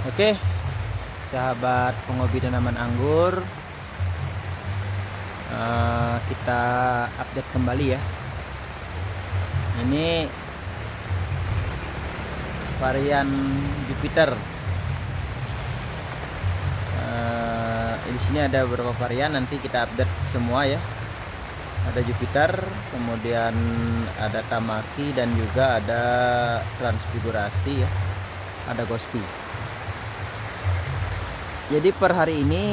Oke, sahabat penghobi tanaman anggur, kita update kembali ya. Ini varian Jupiter. Di sini ada beberapa varian, nanti kita update semua ya. Ada Jupiter, kemudian ada Tamaki, dan juga ada transfigurasi ya. Ada Gospi. Jadi per hari ini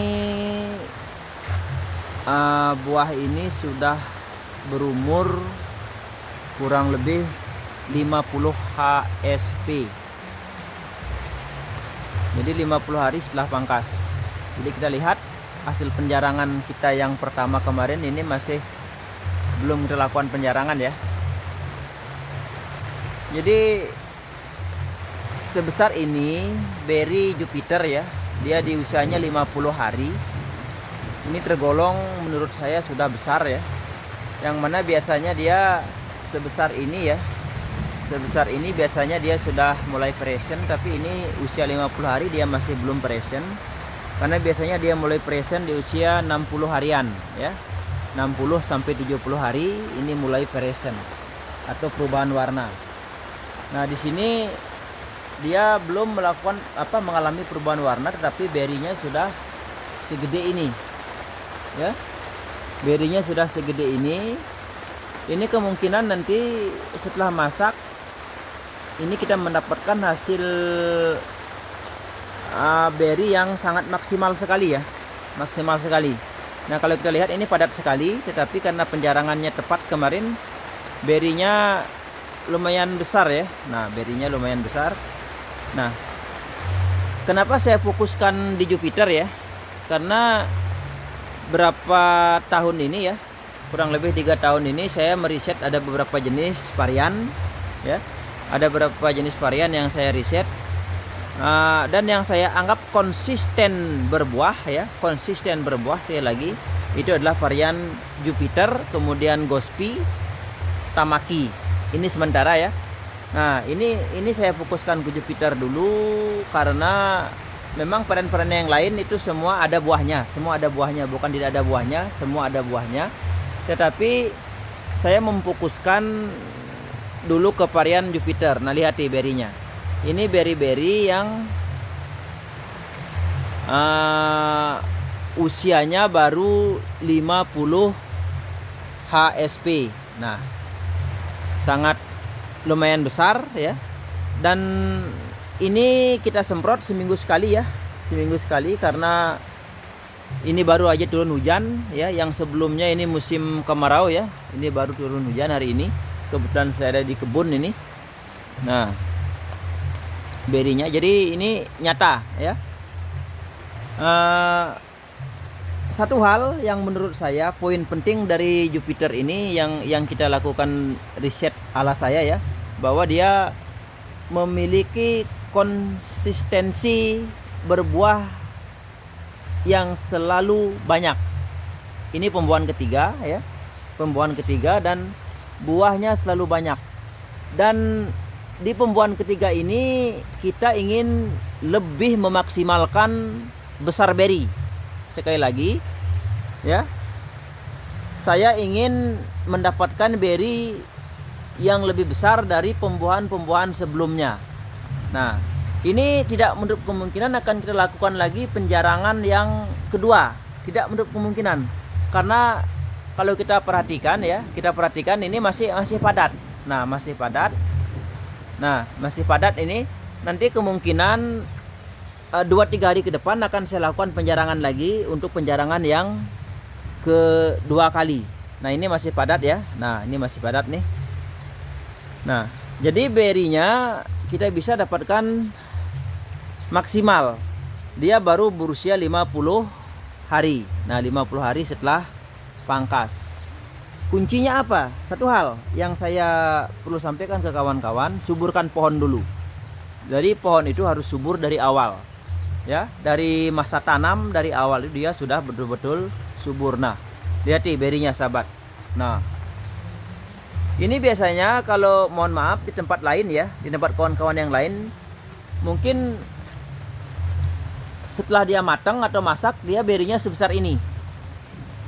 buah ini sudah berumur kurang lebih 50 HSP. Jadi 50 hari setelah pangkas. Jadi kita lihat hasil penjarangan kita yang pertama kemarin, ini masih belum kita lakukan penjarangan ya. Jadi sebesar ini beri Jupiter ya. Dia di usianya 50 hari. Ini tergolong menurut saya sudah besar ya. Yang mana biasanya dia sebesar ini ya. Sebesar ini biasanya dia sudah mulai present, tapi ini usia 50 hari dia masih belum present. Karena biasanya dia mulai present di usia 60 harian ya. 60 sampai 70 hari ini mulai present atau perubahan warna. Nah, di sini dia belum mengalami perubahan warna, tetapi berinya sudah segede ini ya. Berinya sudah segede ini. Ini kemungkinan nanti setelah masak ini kita mendapatkan hasil beri yang sangat maksimal sekali ya. Maksimal sekali. Nah, kalau kita lihat ini padat sekali, tetapi karena penjarangannya tepat kemarin, berinya lumayan besar ya. Nah, berinya lumayan besar. Nah, kenapa saya fokuskan di Jupiter ya? Karena berapa tahun ini ya, kurang lebih 3 tahun ini saya meriset ada beberapa jenis varian ya. Ada beberapa jenis varian yang saya riset dan yang saya anggap konsisten berbuah ya. Konsisten berbuah, sekali lagi, itu adalah varian Jupiter, kemudian Gospi, Tamaki. Ini sementara ya. Nah, ini saya fokuskan ke Jupiter dulu karena memang varian-varian yang lain itu semua ada buahnya, bukan tidak ada buahnya, semua ada buahnya. Tetapi saya memfokuskan dulu ke varian Jupiter. Nah, lihat nih berinya. Ini beri-beri yang usianya baru 50 HSP. Nah, sangat lumayan besar ya. Dan ini kita semprot seminggu sekali ya. Seminggu sekali karena ini baru aja turun hujan ya. Yang sebelumnya ini musim kemarau ya. Ini baru turun hujan hari ini. Kebetulan saya ada di kebun ini. Nah, berinya jadi ini nyata ya. Satu hal yang menurut saya poin penting dari Jupiter ini yang kita lakukan riset ala saya ya, bahwa dia memiliki konsistensi berbuah yang selalu banyak. Ini pembuahan ketiga ya. Pembuahan ketiga dan buahnya selalu banyak. Dan di pembuahan ketiga ini kita ingin lebih memaksimalkan besar beri. Sekali lagi ya, saya ingin mendapatkan beri yang lebih besar dari pembuahan-pembuahan sebelumnya. Nah, ini tidak menutup kemungkinan akan kita lakukan lagi penjarangan yang kedua. Tidak menutup kemungkinan. Karena kalau kita perhatikan ya, ini masih padat. Nah, masih padat. Nah, masih padat ini. Nanti kemungkinan 2-3 hari ke depan akan saya lakukan penjarangan lagi untuk penjarangan yang kedua kali. Nah, ini masih padat ya. Nah, ini masih padat nih. Nah, jadi berinya kita bisa dapatkan maksimal. Dia baru berusia 50 hari. Nah, 50 hari setelah pangkas. Kuncinya apa? Satu hal yang saya perlu sampaikan ke kawan-kawan, suburkan pohon dulu. Jadi pohon itu harus subur dari awal. Ya, dari masa tanam, dari awal itu dia sudah betul-betul subur. Nah, lihat nih berinya sahabat. Nah, ini biasanya kalau mohon maaf di tempat lain ya, di tempat kawan-kawan yang lain, mungkin setelah dia matang atau masak, dia berinya sebesar ini.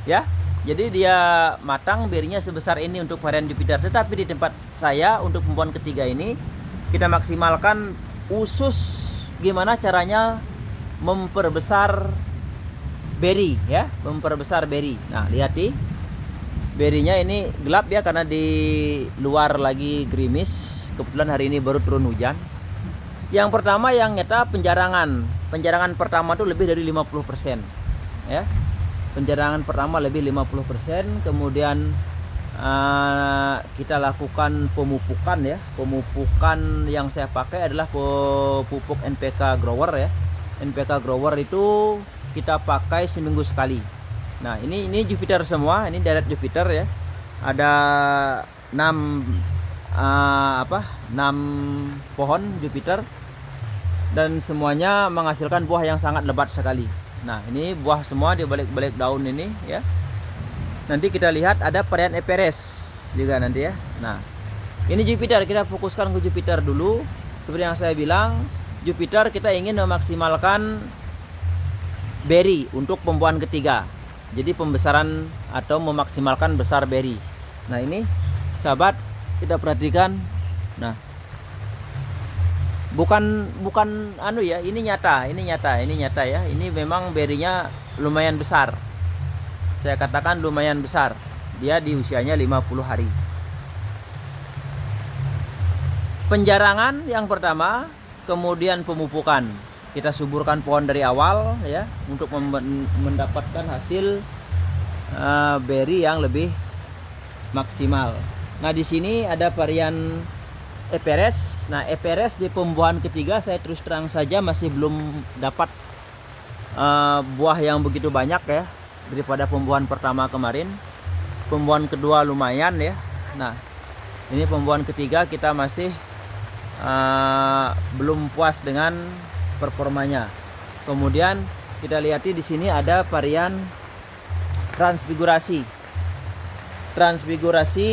Ya. Jadi dia matang, berinya sebesar ini untuk varian Jupiter. Tetapi di tempat saya untuk pembuahan ketiga ini, kita maksimalkan usus gimana caranya memperbesar beri ya, memperbesar beri. Nah, lihat nih. Berinya ini gelap ya karena di luar lagi gerimis. Kebetulan hari ini baru turun hujan. Yang pertama yang nyata penjarangan. Penjarangan pertama itu lebih dari 50%. Ya. Penjarangan pertama lebih 50%, kemudian kita lakukan pemupukan ya. Pemupukan yang saya pakai adalah pupuk NPK Grower ya. NPK Grower itu kita pakai seminggu sekali. Nah, ini Jupiter semua, ini deret Jupiter ya. Ada 6 pohon Jupiter dan semuanya menghasilkan buah yang sangat lebat sekali. Nah, ini buah semua di balik-balik daun ini ya. Nanti kita lihat ada varian Everest juga nanti ya. Nah, ini Jupiter, kita fokuskan ke Jupiter dulu. Seperti yang saya bilang, Jupiter kita ingin memaksimalkan beri untuk pembuahan ketiga. Jadi pembesaran atau memaksimalkan besar beri. Nah, ini sahabat kita perhatikan. Nah, bukan ya, ini nyata ya. Ini memang berinya lumayan besar. Saya katakan lumayan besar. Dia di usianya 50 hari. Penjarangan yang pertama, kemudian pemupukan. Kita suburkan pohon dari awal ya untuk mendapatkan hasil beri yang lebih maksimal. Nah, di sini ada varian Everest. Nah, Everest di pembuahan ketiga saya terus terang saja masih belum dapat buah yang begitu banyak ya daripada pembuahan pertama kemarin. Pembuahan kedua lumayan ya. Nah, ini pembuahan ketiga kita masih belum puas dengan performanya. Kemudian kita lihat di sini ada varian transfigurasi. Transfigurasi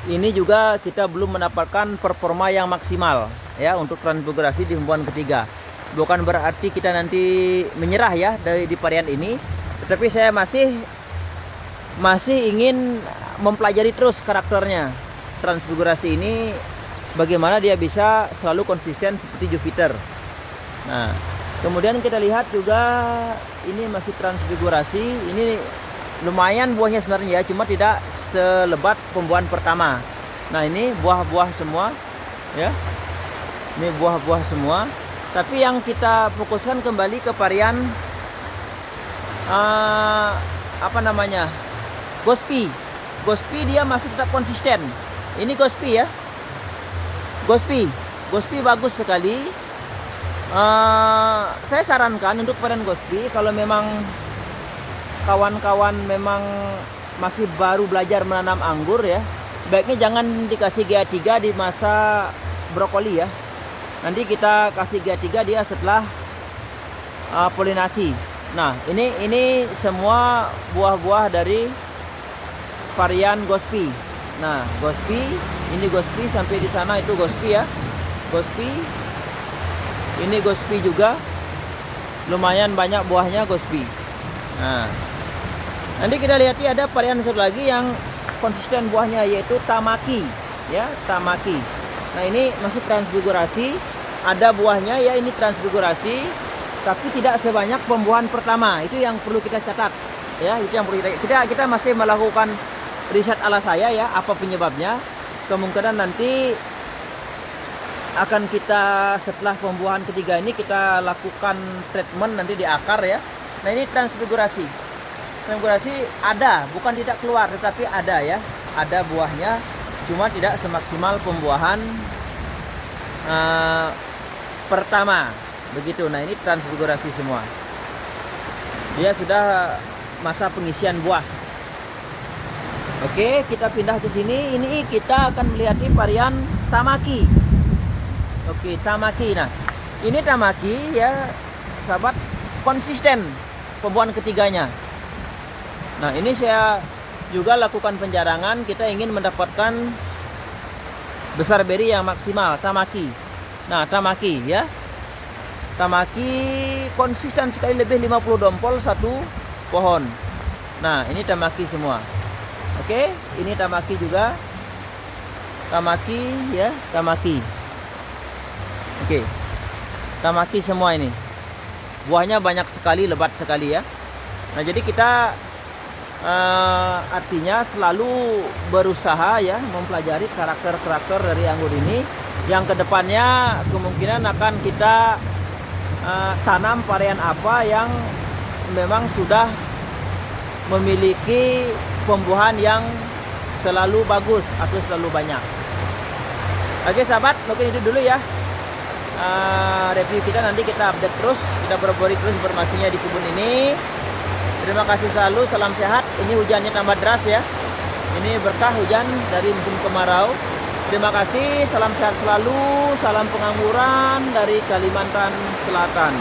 ini juga kita belum mendapatkan performa yang maksimal ya untuk transfigurasi di pembuahan ketiga. Bukan berarti kita nanti menyerah ya di varian ini, tetapi saya masih ingin mempelajari terus karakternya. Transfigurasi ini bagaimana dia bisa selalu konsisten seperti Jupiter. Nah, kemudian kita lihat juga ini masih transfigurasi. Ini lumayan buahnya sebenarnya ya, cuma tidak selebat pembuahan pertama. Nah, ini buah-buah semua ya. Ini buah-buah semua. Tapi yang kita fokuskan kembali ke varian Gospi. Gospi dia masih tetap konsisten. Ini Gospi ya. Gospi bagus sekali. Saya sarankan untuk varian Gospi, kalau memang kawan-kawan memang masih baru belajar menanam anggur ya, baiknya jangan dikasih GA3 di masa brokoli ya. Nanti kita kasih GA3 dia setelah polinasi. Nah, ini semua buah-buah dari varian Gospi. Nah, Gospi, ini Gospi sampai di sana itu Gospi ya. Gospi. Ini Gospi juga. Lumayan banyak buahnya Gospi. Nah, nanti kita lihat ada varian satu lagi yang konsisten buahnya yaitu Tamaki ya, Tamaki. Nah, ini masih transfigurasi, ada buahnya ya, ini transfigurasi, tapi tidak sebanyak pembuahan pertama. Itu yang perlu kita catat ya, itu yang perlu kita masih melakukan riset ala saya ya, apa penyebabnya. Kemungkinan nanti akan kita setelah pembuahan ketiga ini kita lakukan treatment nanti di akar ya. Nah, ini transfigurasi. Transfigurasi ada, bukan tidak keluar, tetapi ada ya, ada buahnya, cuma tidak semaksimal pembuahan pertama begitu. Nah, ini transfigurasi semua. Dia sudah masa pengisian buah. Oke, kita pindah ke sini. Ini kita akan melihat varian Tamaki. Oke, Tamaki. Nah, ini Tamaki ya, sahabat, konsisten pembuahan ketiganya. Nah, ini saya juga lakukan penjarangan. Kita ingin mendapatkan besar beri yang maksimal. Tamaki. Nah, Tamaki ya. Tamaki konsisten sekali, lebih 50 dompol satu pohon. Nah, ini tamaki semua. Oke, ini tamaki juga. Tamaki ya, tamaki. Oke. Tamaki semua ini. Buahnya banyak sekali, lebat sekali ya. Nah, jadi kita artinya selalu berusaha ya mempelajari karakter-karakter dari anggur ini yang kedepannya kemungkinan akan kita tanam varian apa yang memang sudah memiliki pembuahan yang selalu bagus atau selalu banyak. Oke sahabat, mungkin itu dulu ya review kita. Nanti kita update terus, kita berbagi terus informasinya di kebun ini. Terima kasih selalu, salam sehat. Ini hujannya tambah deras ya, ini berkah hujan dari musim kemarau. Terima kasih, salam sehat selalu, salam pengangguran dari Kalimantan Selatan.